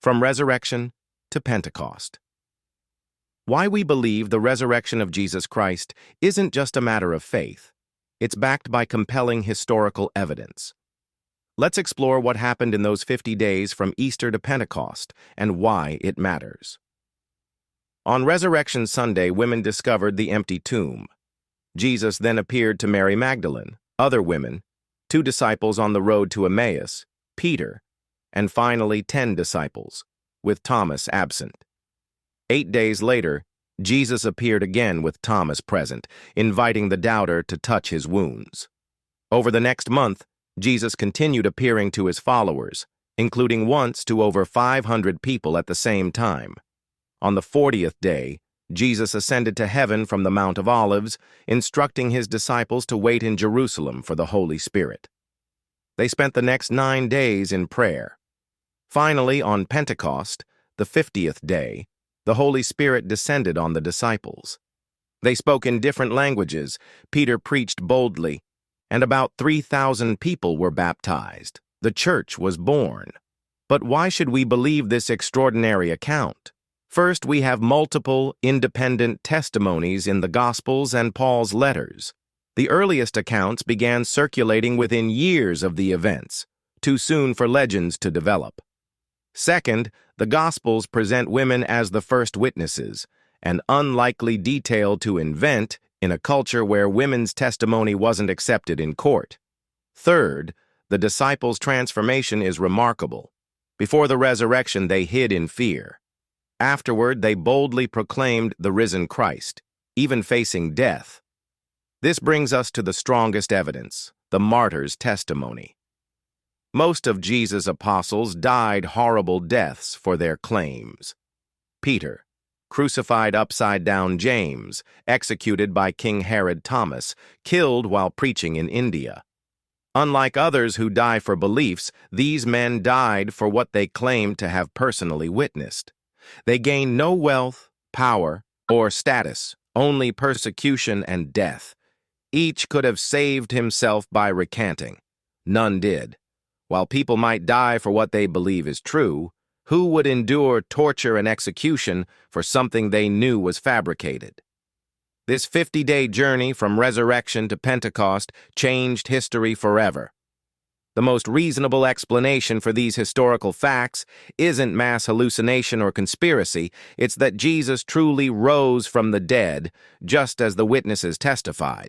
From Resurrection to Pentecost. Why we believe the resurrection of Jesus Christ isn't just a matter of faith. It's backed by compelling historical evidence. Let's explore what happened in those 50 days from Easter to Pentecost and why it matters. On Resurrection Sunday, women discovered the empty tomb. Jesus then appeared to Mary Magdalene, other women, 2 disciples on the road to Emmaus, Peter, and finally 10 disciples, with Thomas absent. 8 days later, Jesus appeared again with Thomas present, inviting the doubter to touch his wounds. Over the next month, Jesus continued appearing to his followers, including once to over 500 people at the same time. On the 40th day, Jesus ascended to heaven from the Mount of Olives, instructing his disciples to wait in Jerusalem for the Holy Spirit. They spent the next 9 days in prayer. Finally, on Pentecost, the 50th day, the Holy Spirit descended on the disciples. They spoke in different languages, Peter preached boldly, and about 3,000 people were baptized. The church was born. But why should we believe this extraordinary account? First, we have multiple, independent testimonies in the Gospels and Paul's letters. The earliest accounts began circulating within years of the events, too soon for legends to develop. Second, the Gospels present women as the first witnesses, an unlikely detail to invent in a culture where women's testimony wasn't accepted in court. Third, the disciples' transformation is remarkable. Before the resurrection, they hid in fear. Afterward, they boldly proclaimed the risen Christ, even facing death. This brings us to the strongest evidence, the martyr's testimony. Most of Jesus' apostles died horrible deaths for their claims. Peter, crucified upside down; James, executed by King Herod; Thomas, killed while preaching in India. Unlike others who die for beliefs, these men died for what they claimed to have personally witnessed. They gained no wealth, power, or status, only persecution and death. Each could have saved himself by recanting. None did. While people might die for what they believe is true, who would endure torture and execution for something they knew was fabricated? This 50-day journey from resurrection to Pentecost changed history forever. The most reasonable explanation for these historical facts isn't mass hallucination or conspiracy, it's that Jesus truly rose from the dead, just as the witnesses testified.